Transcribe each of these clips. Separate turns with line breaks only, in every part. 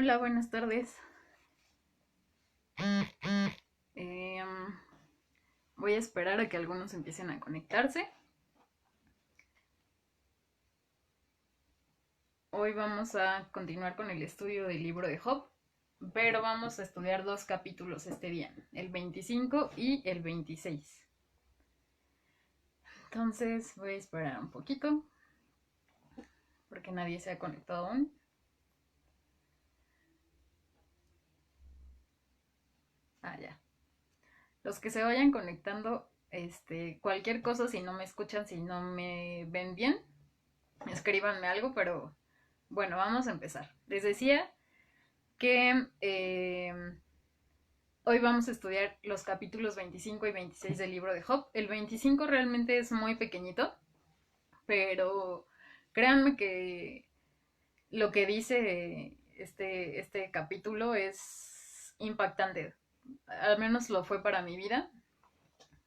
Hola, buenas tardes. Em, Voy a esperar a que algunos empiecen a conectarse. Hoy vamos a continuar con el estudio del libro de Job, pero vamos a estudiar dos capítulos este día, el 25 y el 26. Entonces voy a esperar un poquito, porque nadie se ha conectado aún. Ya. Los que se vayan conectando, cualquier cosa, si no me escuchan, si no me ven bien, escríbanme algo, pero bueno, vamos a empezar. Les decía que hoy vamos a estudiar los capítulos 25 y 26 del libro de Job. El 25 realmente es muy pequeñito, pero créanme que lo que dice este capítulo es impactante. Al menos lo fue para mi vida.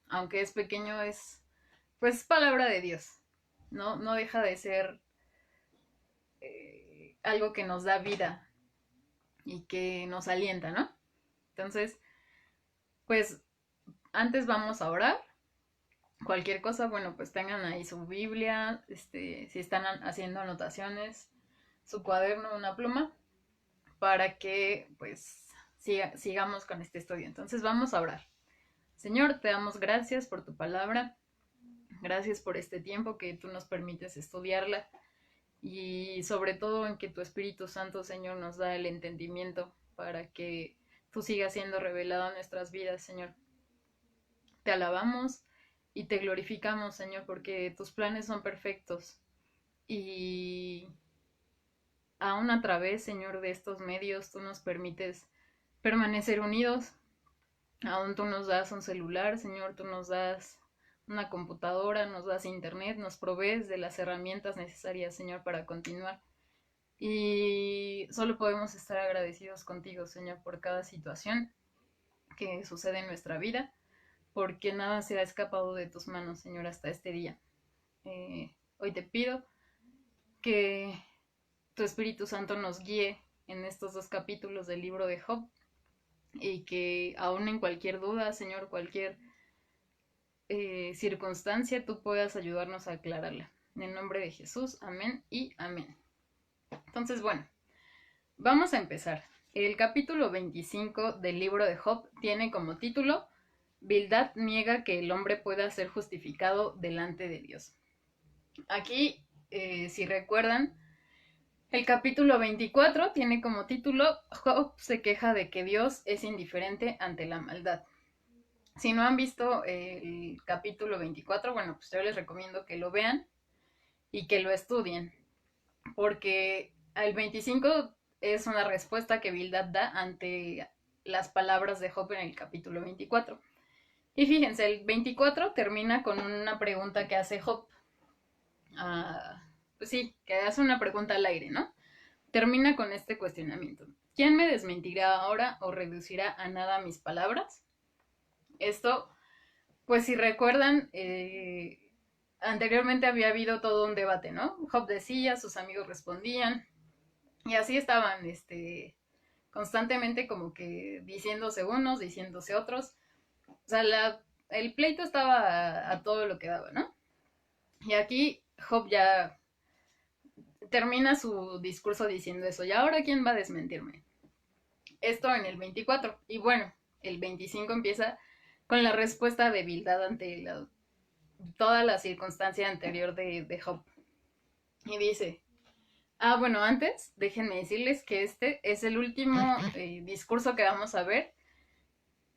Aunque es pequeño, es pues palabra de Dios. No deja de ser algo que nos da vida y que nos alienta, ¿no? Entonces, pues antes vamos a orar. Cualquier cosa, bueno, pues tengan ahí su Biblia, si están haciendo anotaciones, su cuaderno, una pluma, para que pues sigamos con este estudio. Entonces vamos a orar. Señor, te damos gracias por tu palabra, gracias por este tiempo que tú nos permites estudiarla y sobre todo en que tu Espíritu Santo, Señor, nos da el entendimiento para que tú sigas siendo revelado en nuestras vidas, Señor. Te alabamos y te glorificamos, Señor, porque tus planes son perfectos. Y aún a través, Señor, de estos medios, tú nos permites permanecer unidos. Aún tú nos das un celular, Señor, tú nos das una computadora, nos das internet, nos provees de las herramientas necesarias, Señor, para continuar. Y solo podemos estar agradecidos contigo, Señor, por cada situación que sucede en nuestra vida, porque nada se ha escapado de tus manos, Señor, hasta este día. Hoy te pido que tu Espíritu Santo nos guíe en estos dos capítulos del libro de Job y que aún en cualquier duda, Señor, cualquier circunstancia, tú puedas ayudarnos a aclararla. En el nombre de Jesús, amén y amén. Entonces, bueno, vamos a empezar. El capítulo 25 del libro de Job tiene como título Bildad niega que el hombre pueda ser justificado delante de Dios. Aquí, si recuerdan, el capítulo 24 tiene como título Job se queja de que Dios es indiferente ante la maldad. Si no han visto el capítulo 24, bueno, pues yo les recomiendo que lo vean y que lo estudien, porque el 25 es una respuesta que Bildad da ante las palabras de Job en el capítulo 24. Y fíjense, el 24 termina con una pregunta que hace Job. Pues sí, que hace una pregunta al aire, ¿no? Termina con este cuestionamiento. ¿Quién me desmentirá ahora o reducirá a nada mis palabras? Esto, pues si recuerdan, anteriormente había habido todo un debate, ¿no? Job decía, sus amigos respondían, y así estaban, constantemente como que diciéndose unos, diciéndose otros. O sea, el pleito estaba a todo lo que daba, ¿no? Y aquí Job ya termina su discurso diciendo eso. ¿Y ahora quién va a desmentirme? Esto en el 24. Y bueno, el 25 empieza con la respuesta de Bildad ante toda la circunstancia anterior de Job. Y dice, bueno, antes déjenme decirles que este es el último discurso que vamos a ver,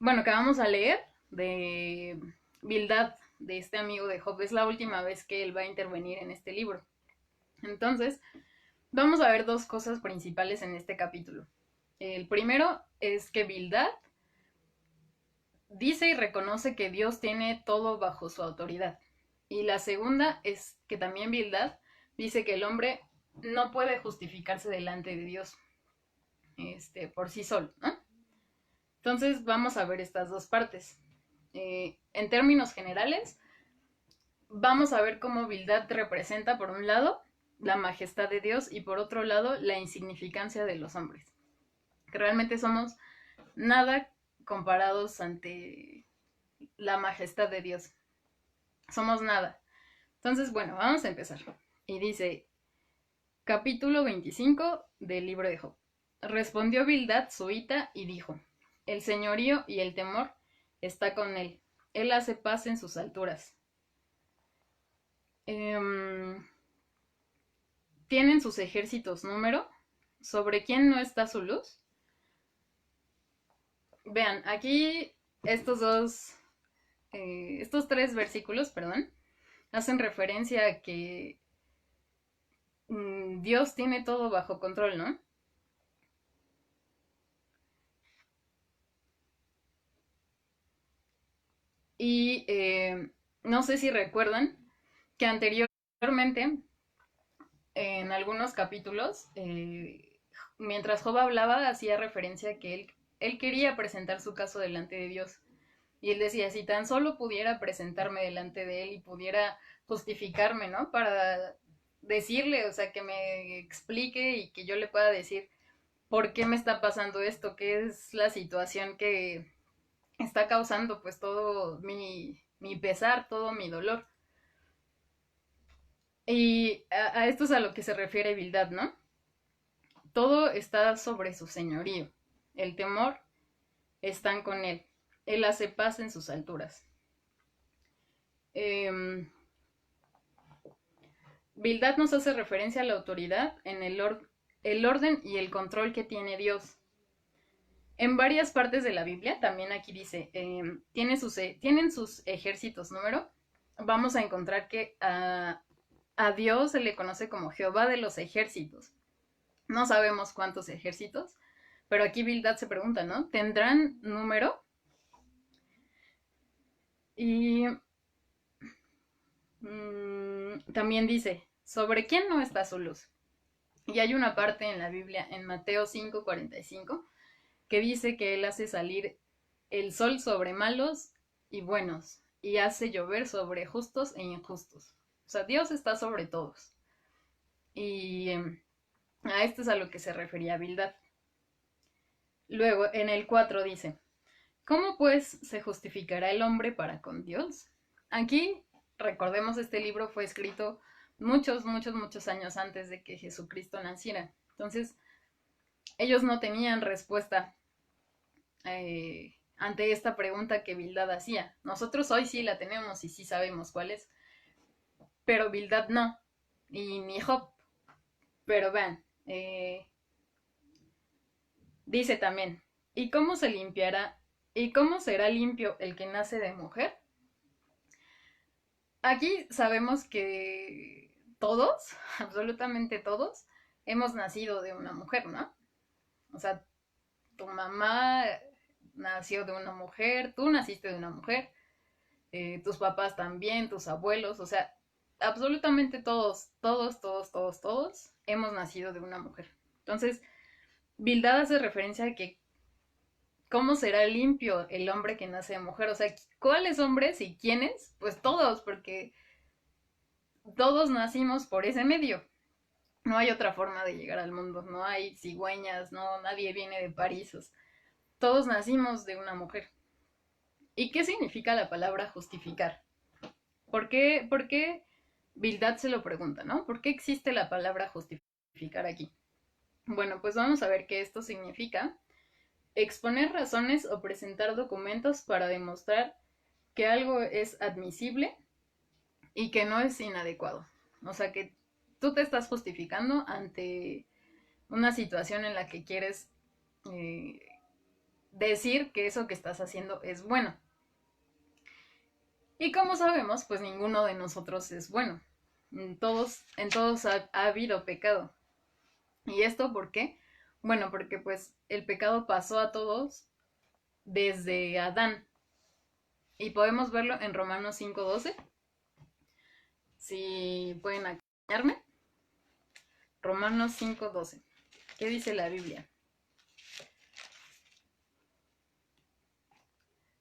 bueno, que vamos a leer de Bildad, de este amigo de Job. Es la última vez que él va a intervenir en este libro. Entonces, vamos a ver dos cosas principales en este capítulo. El primero es que Bildad dice y reconoce que Dios tiene todo bajo su autoridad. Y la segunda es que también Bildad dice que el hombre no puede justificarse delante de Dios por sí solo, ¿no? Entonces vamos a ver estas dos partes. En términos generales, vamos a ver cómo Bildad representa, por un lado, la majestad de Dios y por otro lado, la insignificancia de los hombres. que realmente somos nada comparados ante la majestad de Dios. Somos nada. Entonces, bueno, vamos a empezar. Y dice, capítulo 25 del libro de Job. Respondió Bildad suita y dijo, el señorío y el temor está con él. Él hace paz en sus alturas. ¿Tienen sus ejércitos número? ¿Sobre quién no está su luz? Vean, aquí estos tres versículos, perdón, hacen referencia a que Dios tiene todo bajo control, ¿no? Y no sé si recuerdan que anteriormente, en algunos capítulos, mientras Job hablaba, hacía referencia a que él quería presentar su caso delante de Dios. Y él decía, si tan solo pudiera presentarme delante de él y pudiera justificarme, ¿no? Para decirle, o sea, que me explique y que yo le pueda decir por qué me está pasando esto, qué es la situación que está causando pues todo mi pesar, todo mi dolor. Y a esto es a lo que se refiere Bildad, ¿no? Todo está sobre su señorío. El temor están con él. Él hace paz en sus alturas. Bildad nos hace referencia a la autoridad en el orden y el control que tiene Dios. En varias partes de la Biblia, también aquí dice, tienen sus ejércitos número. Vamos a encontrar que a Dios se le conoce como Jehová de los ejércitos. No sabemos cuántos ejércitos, pero aquí Bildad se pregunta, ¿no? ¿Tendrán número? Y también dice, ¿sobre quién no está su luz? Y hay una parte en la Biblia, en Mateo 5:45, que dice que Él hace salir el sol sobre malos y buenos, y hace llover sobre justos e injustos. O sea, Dios está sobre todos. Y a esto es a lo que se refería Bildad. Luego, en el 4 dice, ¿cómo pues se justificará el hombre para con Dios? Aquí, recordemos, este libro fue escrito muchos, muchos, muchos años antes de que Jesucristo naciera. Entonces, ellos no tenían respuesta ante esta pregunta que Bildad hacía. Nosotros hoy sí la tenemos y sí sabemos cuál es, pero Bildad no, y ni Job. Pero vean, dice también, ¿y cómo se limpiará? ¿Y cómo será limpio el que nace de mujer? Aquí sabemos que todos, absolutamente todos, hemos nacido de una mujer, ¿no? O sea, tu mamá nació de una mujer, tú naciste de una mujer, tus papás también, tus abuelos, o sea, absolutamente todos, todos, todos, todos, todos hemos nacido de una mujer. Entonces, Bildad hace referencia a que cómo será limpio el hombre que nace de mujer, o sea, ¿cuáles hombres y quiénes? Pues todos, porque todos nacimos por ese medio. No hay otra forma de llegar al mundo, no hay cigüeñas, no, nadie viene de París. Todos nacimos de una mujer. ¿Y qué significa la palabra justificar? ¿Por qué Bildad se lo pregunta, ¿no? ¿Por qué existe la palabra justificar aquí? Bueno, pues vamos a ver qué esto significa. Exponer razones o presentar documentos para demostrar que algo es admisible y que no es inadecuado. O sea, que tú te estás justificando ante una situación en la que quieres decir que eso que estás haciendo es bueno. Y como sabemos, pues ninguno de nosotros es bueno. En todos ha habido pecado. ¿Y esto por qué? Bueno, porque pues el pecado pasó a todos desde Adán. Y podemos verlo en Romanos 5:12. Si pueden acompañarme. Romanos 5:12. ¿Qué dice la Biblia?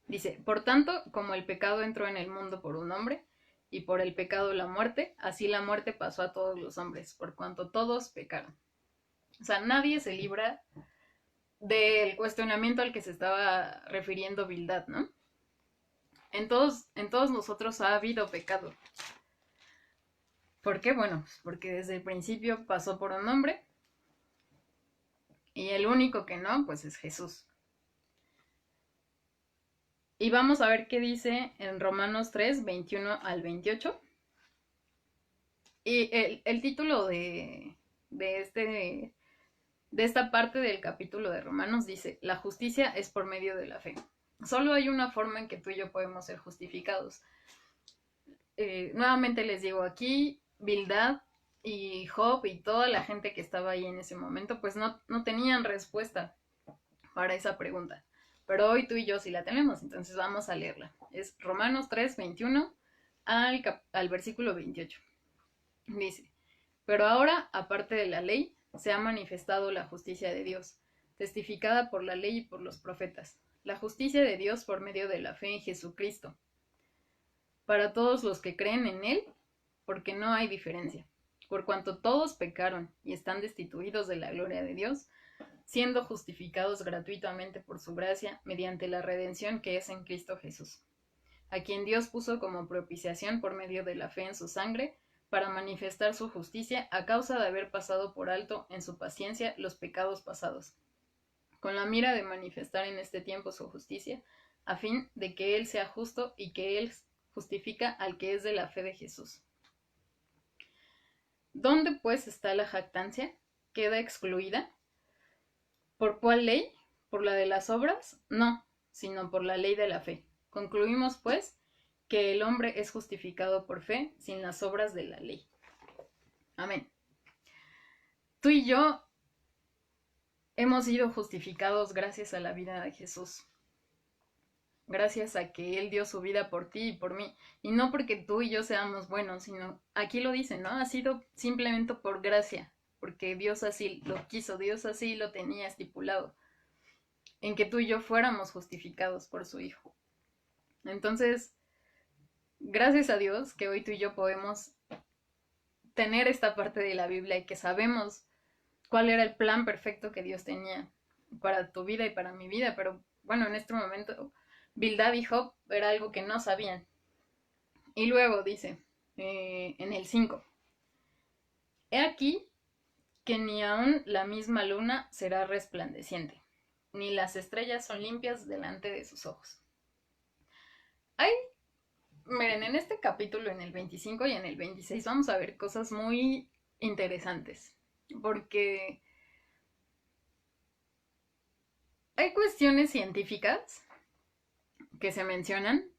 Dice, por tanto, como el pecado entró en el mundo por un hombre, y por el pecado la muerte, así la muerte pasó a todos los hombres, por cuanto todos pecaron. O sea, nadie se libra del cuestionamiento al que se estaba refiriendo Bildad, ¿no? En todos nosotros ha habido pecado. ¿Por qué? Bueno, pues porque desde el principio pasó por un hombre y el único que no, pues es Jesús. Y vamos a ver qué dice en Romanos 3, 21 al 28. Y el título de esta parte del capítulo de Romanos dice, la justicia es por medio de la fe. Solo hay una forma en que tú y yo podemos ser justificados. Nuevamente les digo, aquí Bildad y Job y toda la gente que estaba ahí en ese momento, pues no tenían respuesta para esa pregunta. Pero hoy tú y yo sí la tenemos, entonces vamos a leerla. Es Romanos 3, 21 al versículo 28. Dice, pero ahora, aparte de la ley, se ha manifestado la justicia de Dios, testificada por la ley y por los profetas, la justicia de Dios por medio de la fe en Jesucristo, para todos los que creen en Él, porque no hay diferencia, por cuanto todos pecaron y están destituidos de la gloria de Dios, siendo justificados gratuitamente por su gracia mediante la redención que es en Cristo Jesús, a quien Dios puso como propiciación por medio de la fe en su sangre, para manifestar su justicia a causa de haber pasado por alto en su paciencia los pecados pasados, con la mira de manifestar en este tiempo su justicia, a fin de que Él sea justo y que Él justifica al que es de la fe de Jesús. ¿Dónde pues está la jactancia? ¿Queda excluida? ¿Por cuál ley? ¿Por la de las obras? No, sino por la ley de la fe. Concluimos, pues, que el hombre es justificado por fe sin las obras de la ley. Amén. Tú y yo hemos sido justificados gracias a la vida de Jesús. Gracias a que Él dio su vida por ti y por mí. Y no porque tú y yo seamos buenos, sino, aquí lo dice, ¿no? Ha sido simplemente por gracia, porque Dios así lo quiso, Dios así lo tenía estipulado, en que tú y yo fuéramos justificados por su Hijo. Entonces, gracias a Dios que hoy tú y yo podemos tener esta parte de la Biblia y que sabemos cuál era el plan perfecto que Dios tenía para tu vida y para mi vida, pero bueno, en este momento Bildad y Job era algo que no sabían. Y luego dice, en el 5, he aquí que ni aun la misma luna será resplandeciente, ni las estrellas son limpias delante de sus ojos. Hay, miren, en este capítulo, en el 25 y en el 26, vamos a ver cosas muy interesantes, porque hay cuestiones científicas que se mencionan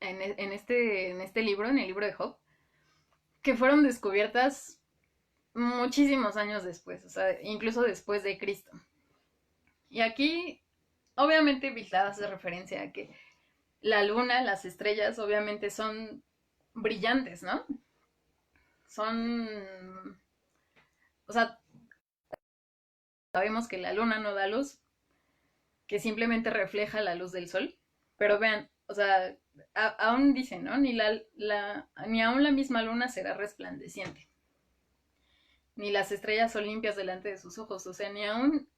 en este libro, en el libro de Job, que fueron descubiertas muchísimos años después, o sea, incluso después de Cristo. Y aquí, obviamente, Bildad hace referencia a que la luna, las estrellas, obviamente son brillantes, ¿no? Son, o sea, sabemos que la luna no da luz, que simplemente refleja la luz del sol, pero vean, o sea, aún dicen, ¿no? Ni aún la misma luna será resplandeciente, ni las estrellas son limpias delante de sus ojos, o sea, ni aún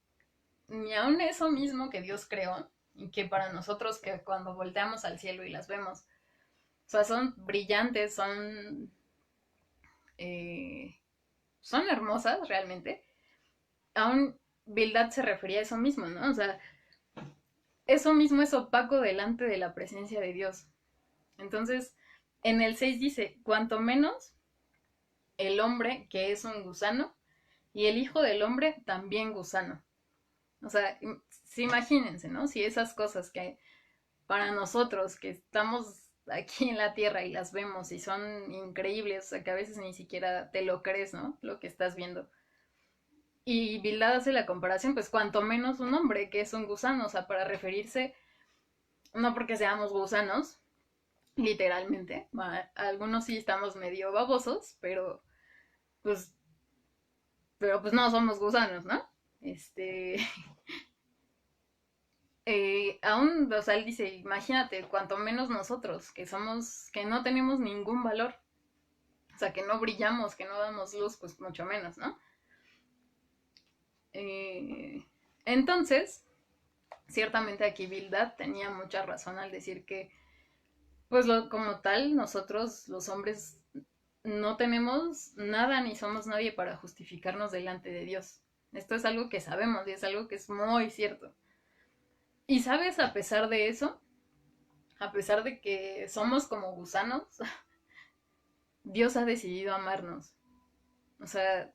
eso mismo que Dios creó, y que para nosotros que cuando volteamos al cielo y las vemos, o sea, son brillantes, son hermosas realmente, aún Bildad se refería a eso mismo, ¿no? O sea, eso mismo es opaco delante de la presencia de Dios. Entonces, en el 6 dice, cuanto menos el hombre que es un gusano y el hijo del hombre también gusano. O sea, imagínense, ¿no? Si esas cosas que para nosotros que estamos aquí en la tierra y las vemos y son increíbles, o sea, que a veces ni siquiera te lo crees, ¿no? Lo que estás viendo. Y Bildad hace la comparación, pues cuanto menos un hombre que es un gusano, o sea, para referirse, no porque seamos gusanos, literalmente, algunos sí estamos medio babosos, pues, pero pues no somos gusanos, ¿no? Este, aún, o sea, él dice, imagínate, cuanto menos nosotros, que no tenemos ningún valor, o sea, que no brillamos, que no damos luz, pues mucho menos, ¿no? Entonces, ciertamente aquí Bildad tenía mucha razón al decir que, pues como tal, nosotros los hombres no tenemos nada ni somos nadie para justificarnos delante de Dios. Esto es algo que sabemos y es algo que es muy cierto. Y sabes, a pesar de eso, a pesar de que somos como gusanos, Dios ha decidido amarnos. O sea,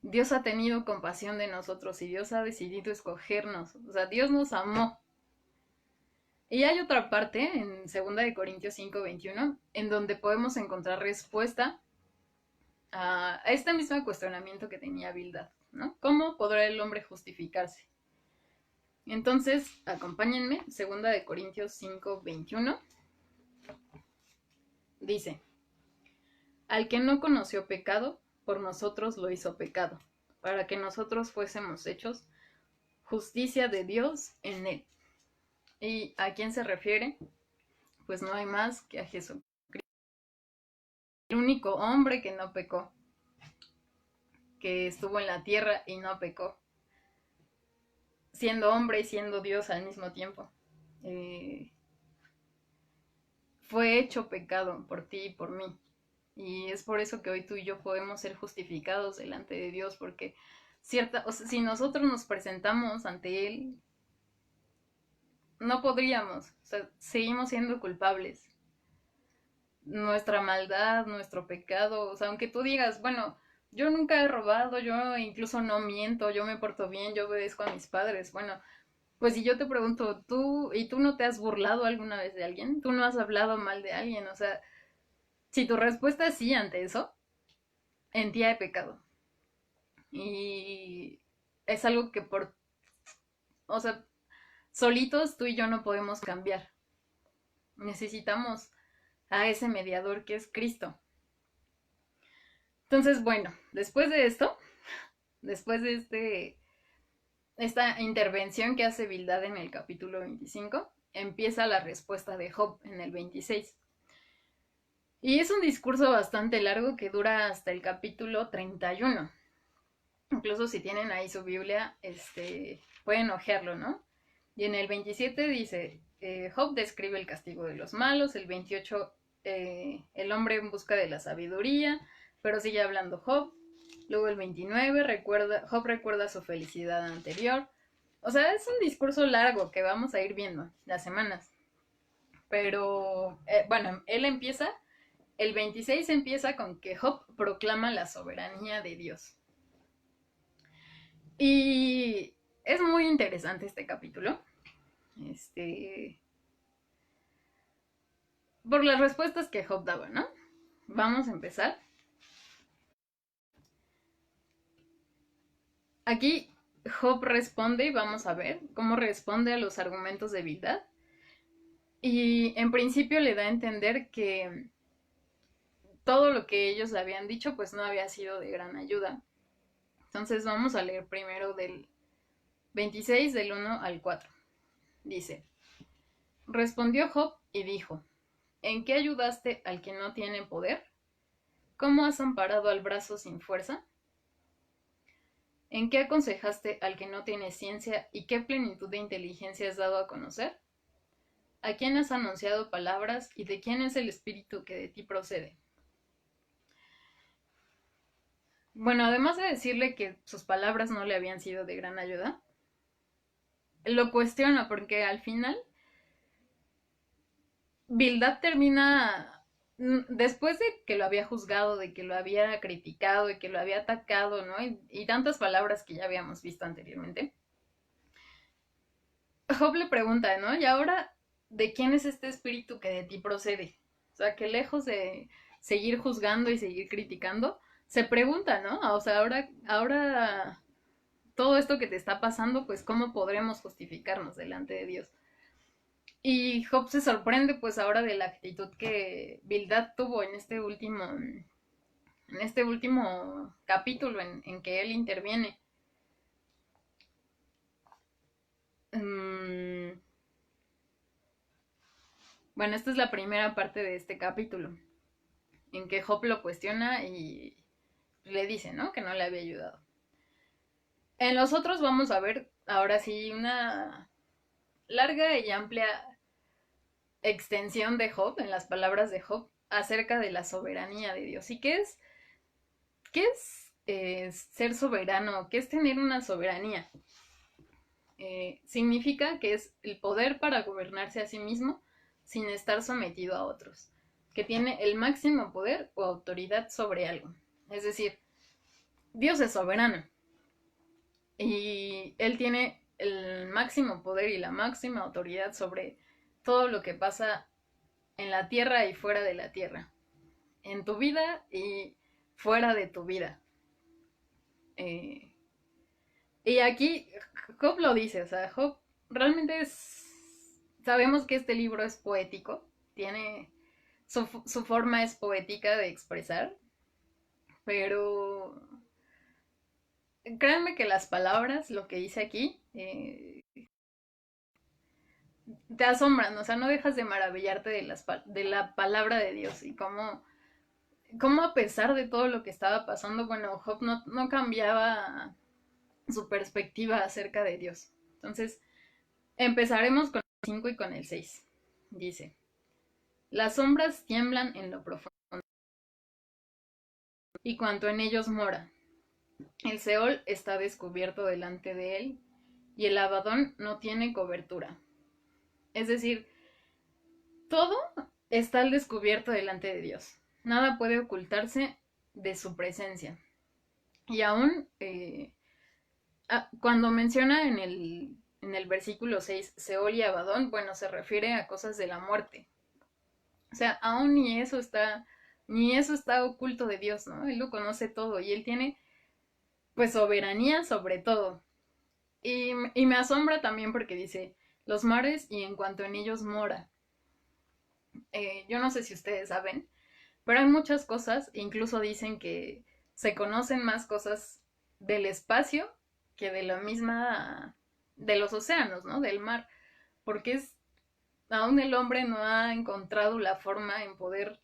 Dios ha tenido compasión de nosotros y Dios ha decidido escogernos. O sea, Dios nos amó. Y hay otra parte en 2 Corintios 5:21 en donde podemos encontrar respuesta a este mismo cuestionamiento que tenía Bildad, ¿no? ¿Cómo podrá el hombre justificarse? Entonces, acompáñenme, 2 Corintios 5:21 dice: al que no conoció pecado, por nosotros lo hizo pecado, para que nosotros fuésemos hechos justicia de Dios en él. ¿Y a quién se refiere? Pues no hay más que a Jesucristo, el único hombre que no pecó, que estuvo en la tierra y no pecó, siendo hombre y siendo Dios al mismo tiempo. Fue hecho pecado por ti y por mí. Y es por eso que hoy tú y yo podemos ser justificados delante de Dios, porque o sea, si nosotros nos presentamos ante Él, no podríamos, o sea, seguimos siendo culpables. Nuestra maldad, nuestro pecado, o sea, aunque tú digas, bueno, yo nunca he robado, yo incluso no miento, yo me porto bien, yo obedezco a mis padres, bueno, pues si yo te pregunto, tú no te has burlado alguna vez de alguien, tú no has hablado mal de alguien, o sea, si tu respuesta es sí ante eso, en ti hay pecado. Y es algo que o sea, solitos tú y yo no podemos cambiar. Necesitamos a ese mediador que es Cristo. Entonces, bueno, después de esto, después de esta intervención que hace Bildad en el capítulo 25, empieza la respuesta de Job en el 26. Y es un discurso bastante largo que dura hasta el capítulo 31. Incluso si tienen ahí su Biblia, pueden ojearlo, ¿no? Y en el 27 dice, Job describe el castigo de los malos, el 28, el hombre en busca de la sabiduría, pero sigue hablando Job. Luego el 29, Job recuerda su felicidad anterior. O sea, es un discurso largo que vamos a ir viendo las semanas. Pero, bueno, el 26 empieza con que Job proclama la soberanía de Dios. Y es muy interesante este capítulo. Por las respuestas que Job daba, ¿no? Vamos a empezar. Aquí Job responde y vamos a ver cómo responde a los argumentos de Bildad. Y en principio le da a entender que todo lo que ellos le habían dicho pues no había sido de gran ayuda. Entonces vamos a leer primero del 26 del 1 al 4. Dice: respondió Job y dijo: ¿en qué ayudaste al que no tiene poder? ¿Cómo has amparado al brazo sin fuerza? ¿En qué aconsejaste al que no tiene ciencia y qué plenitud de inteligencia has dado a conocer? ¿A quién has anunciado palabras y de quién es el espíritu que de ti procede? Bueno, además de decirle que sus palabras no le habían sido de gran ayuda, lo cuestiona porque al final Bildad termina, después de que lo había juzgado, de que lo había criticado, de que lo había atacado, ¿no? Y tantas palabras que ya habíamos visto anteriormente. Job le pregunta, ¿no? Y ahora, ¿de quién es este espíritu que de ti procede? O sea, que lejos de seguir juzgando y seguir criticando, se pregunta, ¿no? O sea, ahora todo esto que te está pasando, pues, ¿cómo podremos justificarnos delante de Dios? Y Job se sorprende, pues, ahora de la actitud que Bildad tuvo en este último capítulo en que él interviene. Bueno, esta es la primera parte de este capítulo, en que Job lo cuestiona y le dice, ¿no? Que no le había ayudado. En los otros vamos a ver ahora sí una larga y amplia extensión de Job, en las palabras de Job, acerca de la soberanía de Dios. ¿Y qué es ser soberano? ¿Qué es tener una soberanía? Significa que es el poder para gobernarse a sí mismo sin estar sometido a otros, que tiene el máximo poder o autoridad sobre algo. Es decir, Dios es soberano y Él tiene el máximo poder y la máxima autoridad sobre todo lo que pasa en la tierra y fuera de la tierra, en tu vida y fuera de tu vida. Eh, y aquí Job lo dice, o sea, Job realmente es... Sabemos que este libro es poético, tiene... Su forma es poética de expresar, pero créanme que las palabras, lo que dice aquí, te asombran, o sea, no dejas de maravillarte de la palabra de Dios y cómo a pesar de todo lo que estaba pasando, bueno, Job no cambiaba su perspectiva acerca de Dios. Entonces, empezaremos con el 5 y con el 6. Dice, las sombras tiemblan en lo profundo y cuanto en ellos mora. El Seol está descubierto delante de él y el Abadón no tiene cobertura. Es decir, todo está al descubierto delante de Dios. Nada puede ocultarse de su presencia. Y aún cuando menciona en el versículo 6 Seol y Abadón, bueno, se refiere a cosas de la muerte. O sea, aún ni eso está oculto de Dios, ¿no? Él lo conoce todo y él tiene, pues, soberanía sobre todo. Y me asombra también porque dice, los mares y en cuanto en ellos mora. Yo no sé si ustedes saben, pero hay muchas cosas, incluso dicen que se conocen más cosas del espacio que de la misma, de los océanos, ¿no? Del mar, porque aún el hombre no ha encontrado la forma en poder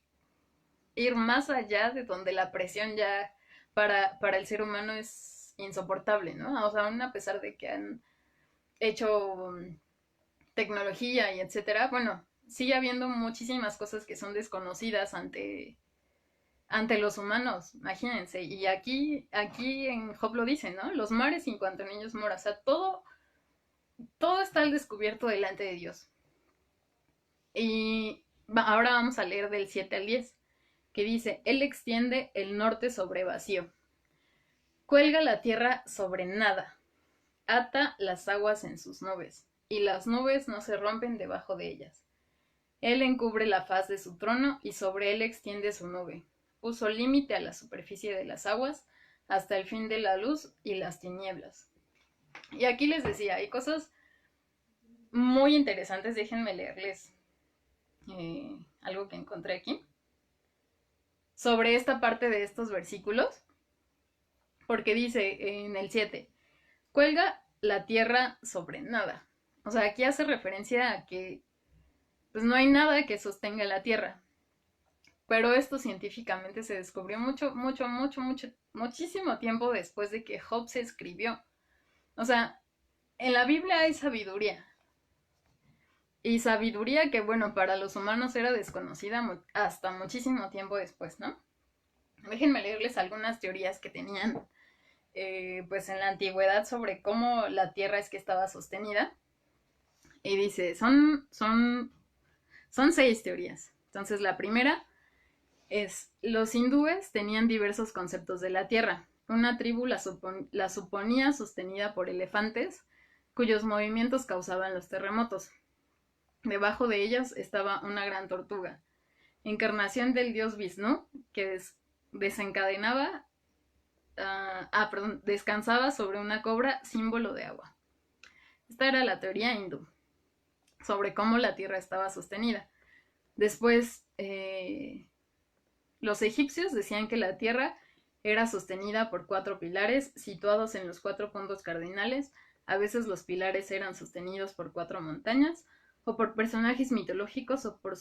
ir más allá de donde la presión ya para el ser humano es insoportable, ¿no? O sea, aún a pesar de que han hecho tecnología y etcétera, bueno, sigue habiendo muchísimas cosas que son desconocidas ante los humanos, imagínense. Y aquí en Job lo dice, ¿no? Los mares en cuanto en ellos mora, o sea, todo está al descubierto delante de Dios. Y ahora vamos a leer del 7 al 10, que dice, Él extiende el norte sobre vacío, cuelga la tierra sobre nada, ata las aguas en sus nubes, y las nubes no se rompen debajo de ellas. Él encubre la faz de su trono y sobre él extiende su nube. Puso límite a la superficie de las aguas hasta el fin de la luz y las tinieblas. Y aquí les decía, hay cosas muy interesantes, déjenme leerles algo que encontré aquí sobre esta parte de estos versículos, porque dice en el 7, cuelga la tierra sobre nada. O sea, aquí hace referencia a que pues no hay nada que sostenga la tierra. Pero esto científicamente se descubrió muchísimo tiempo después de que Job se escribió. O sea, en la Biblia hay sabiduría. Y sabiduría que, bueno, para los humanos era desconocida hasta muchísimo tiempo después, ¿no? Déjenme leerles algunas teorías que tenían, pues, en la antigüedad sobre cómo la Tierra es que estaba sostenida. Y dice, son 6 teorías. Entonces, la primera los hindúes tenían diversos conceptos de la Tierra. Una tribu la suponía sostenida por elefantes, cuyos movimientos causaban los terremotos. Debajo de ellas estaba una gran tortuga, encarnación del dios Vishnu, que desencadenaba, descansaba sobre una cobra, símbolo de agua. Esta era la teoría hindú sobre cómo la Tierra estaba sostenida. Después, los egipcios decían que la Tierra era sostenida por 4 pilares situados en los 4 puntos cardinales. A veces los pilares eran sostenidos por 4 montañas, o por personajes mitológicos, o por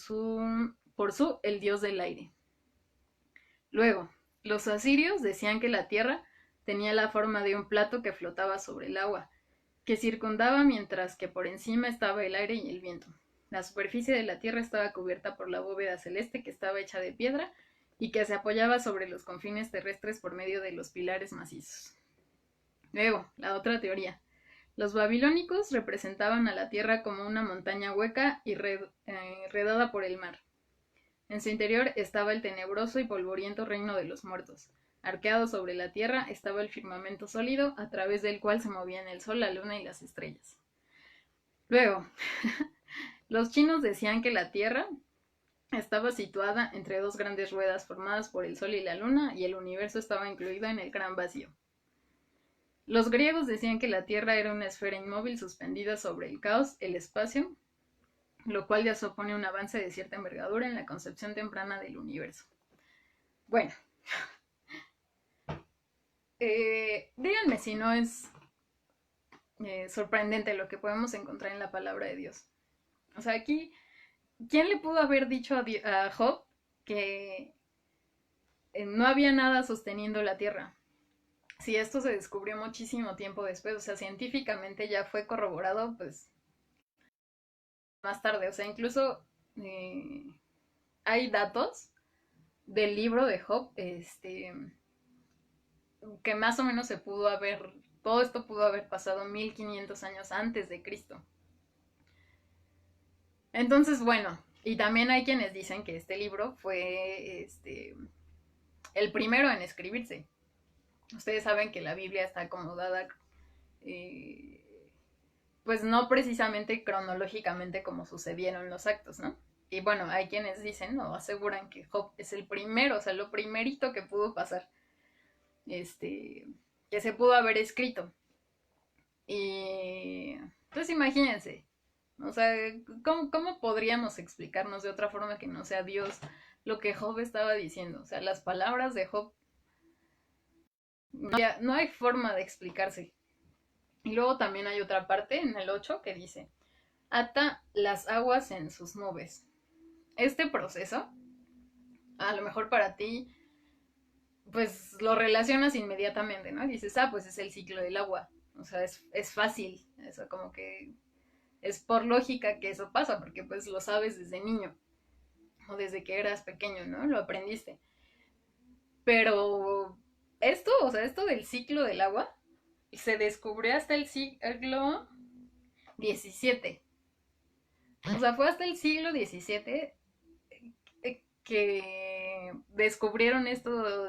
el dios del aire. Luego, los asirios decían que la Tierra Tenía la forma de un plato que flotaba sobre el agua, que circundaba mientras que por encima estaba el aire y el viento. La superficie de la tierra estaba cubierta por la bóveda celeste que estaba hecha de piedra y que se apoyaba sobre los confines terrestres por medio de los pilares macizos. Luego, la otra teoría. Los babilónicos representaban a la tierra como una montaña hueca y redada por el mar. En su interior estaba el tenebroso y polvoriento reino de los muertos. Arqueado sobre la tierra estaba el firmamento sólido, a través del cual se movían el sol, la luna y las estrellas. Luego, los chinos decían que la tierra estaba situada entre dos grandes ruedas formadas por el sol y la luna, y el universo estaba incluido en el gran vacío. Los griegos decían que la tierra era una esfera inmóvil suspendida sobre el caos, el espacio, lo cual ya supone un avance de cierta envergadura en la concepción temprana del universo. Bueno, díganme si no es sorprendente lo que podemos encontrar en la palabra de Dios. O sea, aquí, ¿quién le pudo haber dicho a Job que no había nada sosteniendo la tierra? Si esto se descubrió muchísimo tiempo después, o sea, científicamente ya fue corroborado, pues, más tarde. O sea, incluso hay datos del libro de Job, que más o menos todo esto pudo haber pasado 1500 años antes de Cristo. Entonces, bueno, y también hay quienes dicen que este libro fue el primero en escribirse. Ustedes saben que la Biblia está acomodada, pues no precisamente cronológicamente como sucedieron los actos, ¿no? Y bueno, hay quienes dicen o aseguran que Job es el primero, o sea, lo primerito que pudo pasar, que se pudo haber escrito. Y pues imagínense, o sea, ¿cómo podríamos explicarnos de otra forma que no sea Dios lo que Job estaba diciendo? O sea, las palabras de Job, no hay forma de explicarse. Y luego también hay otra parte en el 8 que dice, ata las aguas en sus nubes. Este proceso, a lo mejor para ti, pues lo relacionas inmediatamente, ¿no? Y dices, pues es el ciclo del agua. O sea, es fácil, eso como que es por lógica que eso pasa, porque pues lo sabes desde niño o desde que eras pequeño, ¿no? Lo aprendiste. Pero o sea, esto del ciclo del agua se descubrió hasta el siglo XVII. O sea, fue hasta el siglo XVII que descubrieron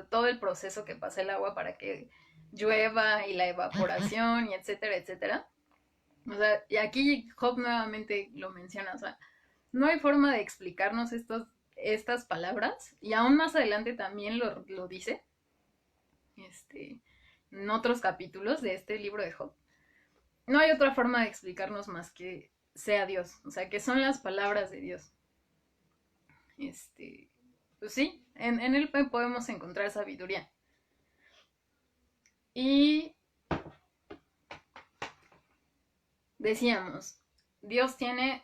todo el proceso que pasa el agua para que llueva y la evaporación y etcétera, etcétera. O sea, y aquí Job nuevamente lo menciona, o sea, no hay forma de explicarnos estas palabras, y aún más adelante también lo dice, en otros capítulos de este libro de Job. No hay otra forma de explicarnos más que sea Dios, o sea, que son las palabras de Dios. Pues sí, en él podemos encontrar sabiduría. Y decíamos, Dios tiene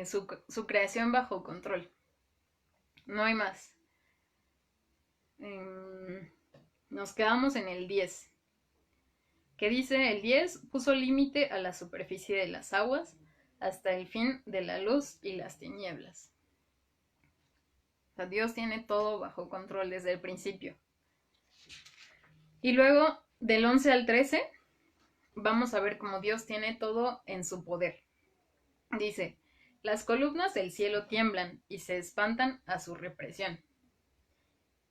su creación bajo control. No hay más. Nos quedamos en el 10. Que dice el 10, puso límite a la superficie de las aguas hasta el fin de la luz y las tinieblas. O sea, Dios tiene todo bajo control desde el principio. Y luego, del 11 al 13, vamos a ver cómo Dios tiene todo en su poder. Dice, las columnas del cielo tiemblan y se espantan a su represión.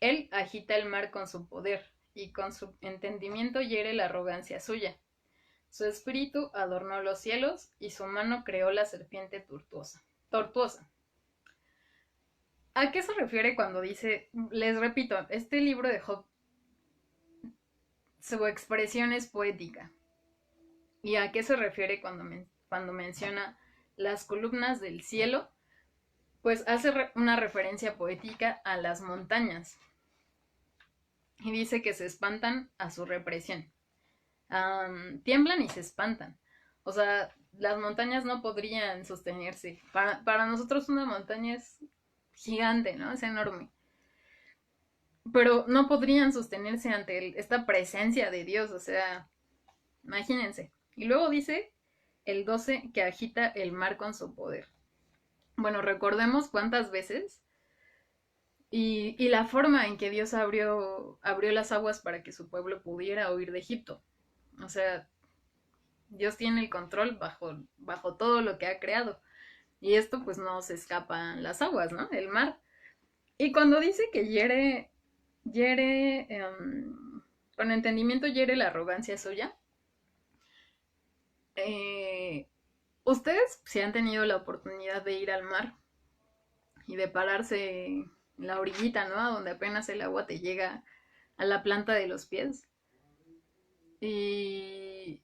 Él agita el mar con su poder, y con su entendimiento hiere la arrogancia suya. Su espíritu adornó los cielos, y su mano creó la serpiente tortuosa. ¿A qué se refiere cuando dice, les repito, este libro de Job, su expresión es poética? ¿Y a qué se refiere cuando menciona las columnas del cielo? Pues hace una referencia poética a las montañas. Y dice que se espantan a su represión. Tiemblan y se espantan. O sea, las montañas no podrían sostenerse. Para nosotros una montaña es gigante, ¿no? Es enorme. pero no podrían sostenerse ante esta presencia de Dios, o sea, imagínense. Y luego dice el 12 que agita el mar con su poder. Bueno, recordemos cuántas veces y la forma en que Dios abrió las aguas para que su pueblo pudiera huir de Egipto. O sea, Dios tiene el control bajo todo lo que ha creado. Y esto pues no se escapan las aguas, ¿no? El mar. Y cuando dice que con entendimiento hiere la arrogancia suya, eh, ustedes si han tenido la oportunidad de ir al mar y de pararse en la orillita, ¿no? A donde apenas el agua te llega a la planta de los pies. Y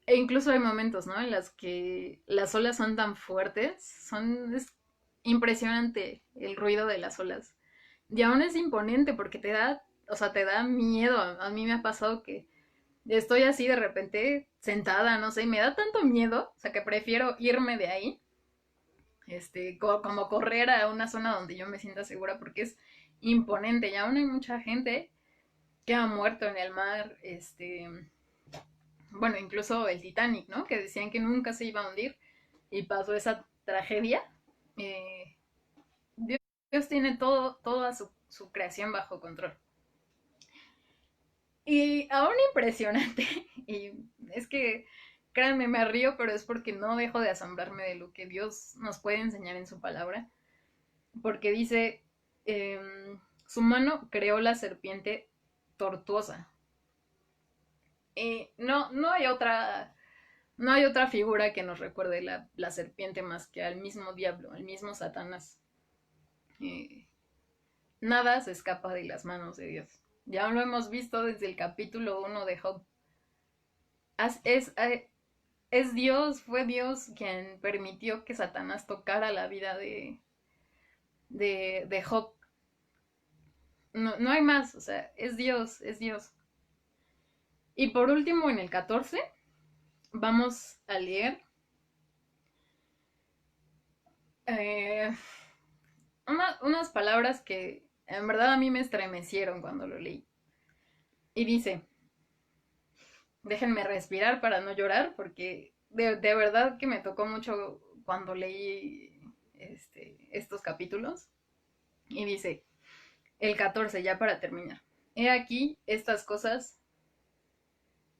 e incluso hay momentos, ¿no? En las que las olas son tan fuertes, es impresionante el ruido de las olas. Y aún es imponente porque o sea, te da miedo. A mí me ha pasado que estoy así de repente sentada, no sé, y me da tanto miedo, o sea, que prefiero irme de ahí, como correr a una zona donde yo me sienta segura porque es imponente. Y aún hay mucha gente que ha muerto en el mar, bueno, incluso el Titanic, ¿no? Que decían que nunca se iba a hundir y pasó esa tragedia. Eh, Dios, Dios tiene toda su creación bajo control. Y aún impresionante, y es que, créanme, me río, pero es porque no dejo de asombrarme de lo que Dios nos puede enseñar en su palabra, porque dice, su mano creó la serpiente tortuosa. No hay otra figura que nos recuerde la serpiente más que al mismo diablo, al mismo Satanás. Eh, Nada se escapa de las manos de Dios. Ya lo hemos visto desde el capítulo 1 de Job. Es, es, es Dios, fue Dios quien permitió que Satanás tocara la vida de Job. No, no hay más, o sea, es Dios, es Dios. Y por último, en el 14, vamos a leer eh, unas palabras que en verdad a mí me estremecieron cuando lo leí. Y dice, déjenme respirar para no llorar, porque de verdad que me tocó mucho cuando leí estos capítulos. Y dice, el 14 ya para terminar. He aquí, estas cosas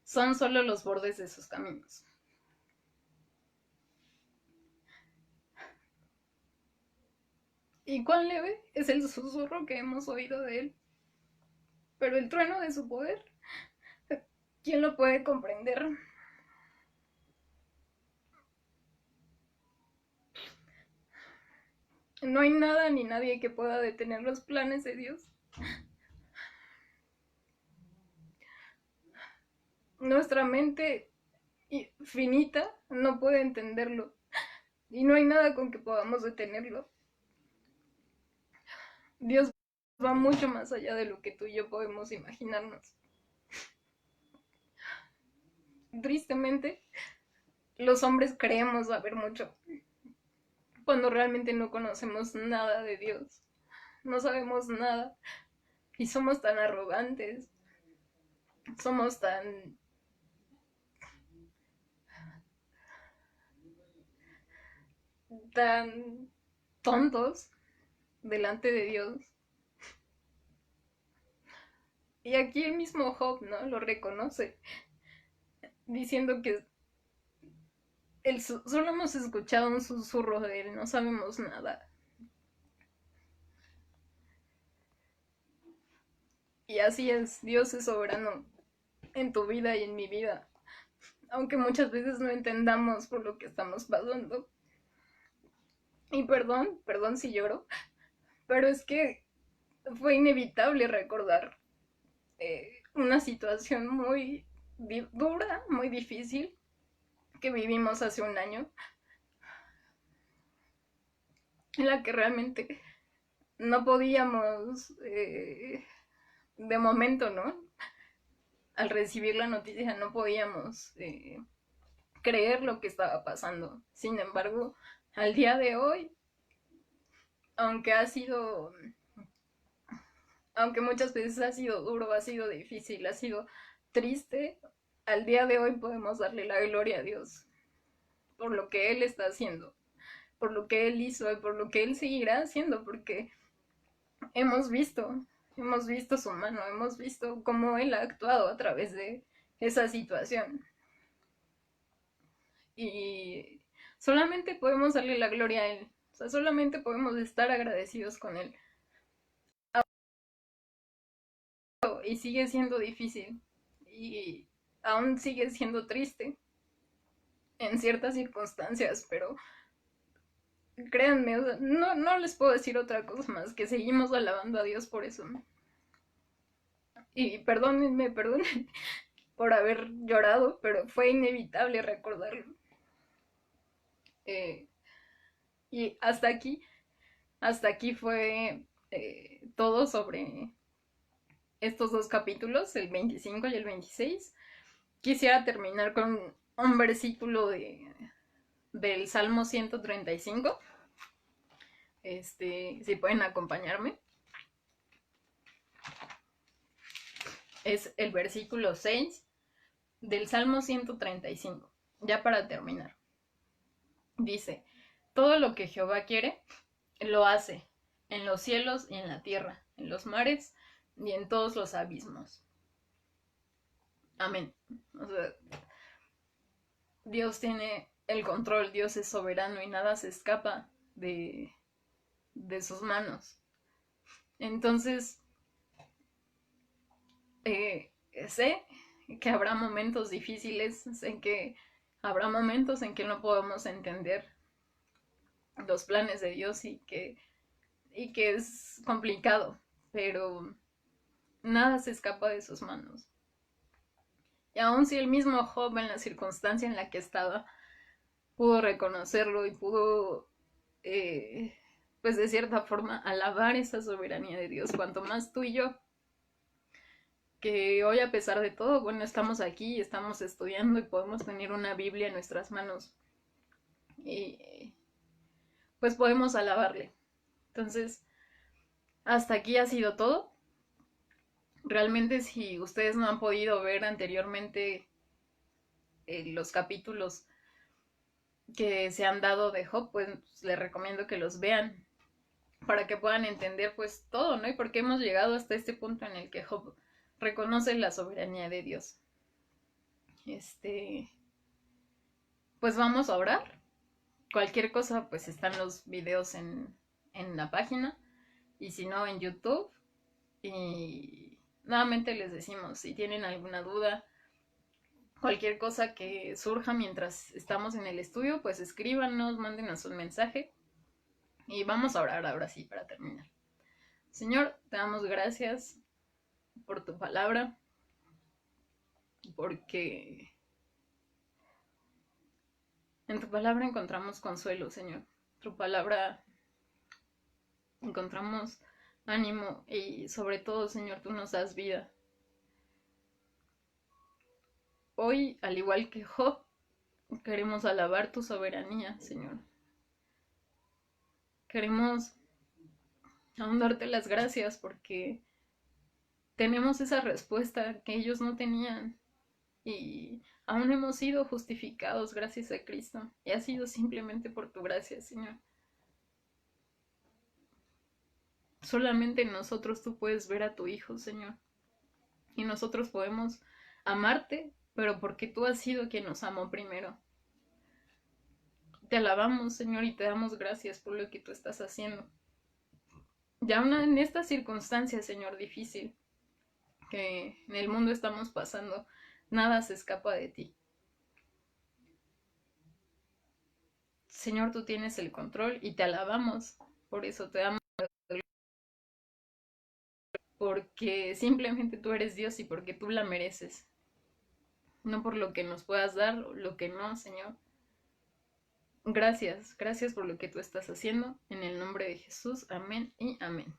son solo los bordes de sus caminos. Y cuán leve es el susurro que hemos oído de él. Pero el trueno de su poder, ¿quién lo puede comprender? No hay nada ni nadie que pueda detener los planes de Dios. Nuestra mente finita no puede entenderlo. Y no hay nada con que podamos detenerlo. Dios va mucho más allá de lo que tú y yo podemos imaginarnos. Tristemente, los hombres creemos saber mucho cuando realmente no conocemos nada de Dios. No sabemos nada. Y somos tan arrogantes. Somos tan tontos delante de Dios. Y aquí el mismo Job, ¿no? Lo reconoce, diciendo que solo hemos escuchado un susurro de él, no sabemos nada. Y así es, Dios es soberano en tu vida y en mi vida, aunque muchas veces no entendamos por lo que estamos pasando. Y perdón si lloro, pero es que fue inevitable recordar una situación muy dura, muy difícil que vivimos hace un año, en la que realmente no podíamos, de momento, ¿no? Al recibir la noticia no podíamos creer lo que estaba pasando. Sin embargo, al día de hoy, aunque ha sido aunque muchas veces ha sido duro, ha sido difícil, ha sido triste, al día de hoy podemos darle la gloria a Dios por lo que Él está haciendo, por lo que Él hizo y por lo que Él seguirá haciendo, porque hemos visto, hemos visto su mano, hemos visto cómo Él ha actuado a través de esa situación. Y solamente podemos darle la gloria a Él, o sea, solamente podemos estar agradecidos con Él. Y sigue siendo difícil, y aún sigue siendo triste en ciertas circunstancias, pero créanme, o sea, no les puedo decir otra cosa más que seguimos alabando a Dios por eso. Y perdónenme, perdónenme por haber llorado, pero fue inevitable recordarlo. Eh, y hasta aquí fue todo sobre estos dos capítulos, el 25 y el 26. Quisiera terminar con un versículo del Salmo 135. Si pueden acompañarme. Es el versículo 6 del Salmo 135. Ya para terminar. Dice, todo lo que Jehová quiere, lo hace, en los cielos y en la tierra, en los mares y en todos los abismos. Amén. O sea, Dios tiene el control, Dios es soberano y nada se escapa de sus manos. Entonces, sé que habrá momentos difíciles, sé que habrá momentos en que no podemos entender los planes de Dios y que es complicado, pero nada se escapa de sus manos. Y aun si el mismo Job, en la circunstancia en la que estaba, pudo reconocerlo y pudo, pues de cierta forma, alabar esa soberanía de Dios, cuanto más tú y yo, que hoy a pesar de todo, bueno, estamos aquí, estamos estudiando y podemos tener una Biblia en nuestras manos y pues podemos alabarle. Entonces, hasta aquí ha sido todo. Realmente si ustedes no han podido ver anteriormente los capítulos que se han dado de Job, pues les recomiendo que los vean para que puedan entender pues todo, ¿no? Y por qué hemos llegado hasta este punto en el que Job reconoce la soberanía de Dios. Pues vamos a orar. Cualquier cosa, pues están los videos en la página y si no en YouTube. Y nuevamente les decimos, si tienen alguna duda, cualquier cosa que surja mientras estamos en el estudio, pues escríbanos, mándenos un mensaje y vamos a orar ahora sí para terminar. Señor, te damos gracias por tu palabra, porque en tu palabra encontramos consuelo, Señor. En tu palabra encontramos ánimo y sobre todo, Señor, tú nos das vida. Hoy, al igual que Job, queremos alabar tu soberanía, Señor. Queremos aún darte las gracias porque tenemos esa respuesta que ellos no tenían y aún hemos sido justificados gracias a Cristo y ha sido simplemente por tu gracia, Señor. Solamente en nosotros tú puedes ver a tu Hijo, Señor, y nosotros podemos amarte, pero porque tú has sido quien nos amó primero. Te alabamos, Señor, y te damos gracias por lo que tú estás haciendo. Y aún en esta circunstancia, Señor, difícil que en el mundo estamos pasando, nada se escapa de ti. Señor, tú tienes el control y te alabamos. Por eso te damos, porque simplemente tú eres Dios y porque tú la mereces. No por lo que nos puedas dar o lo que no, Señor. Gracias, gracias por lo que tú estás haciendo. En el nombre de Jesús, amén y amén.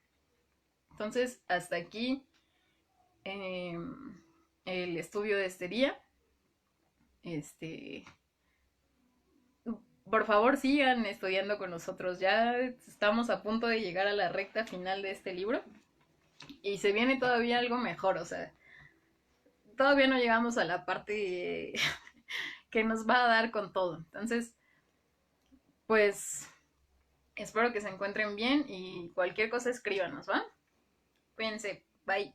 Entonces, hasta aquí el estudio de este día. Por favor, sigan estudiando con nosotros. Ya estamos a punto de llegar a la recta final de este libro. Y se viene todavía algo mejor, o sea, todavía no llegamos a la parte que nos va a dar con todo. Entonces, pues espero que se encuentren bien y cualquier cosa escríbanos, ¿va? Cuídense, bye.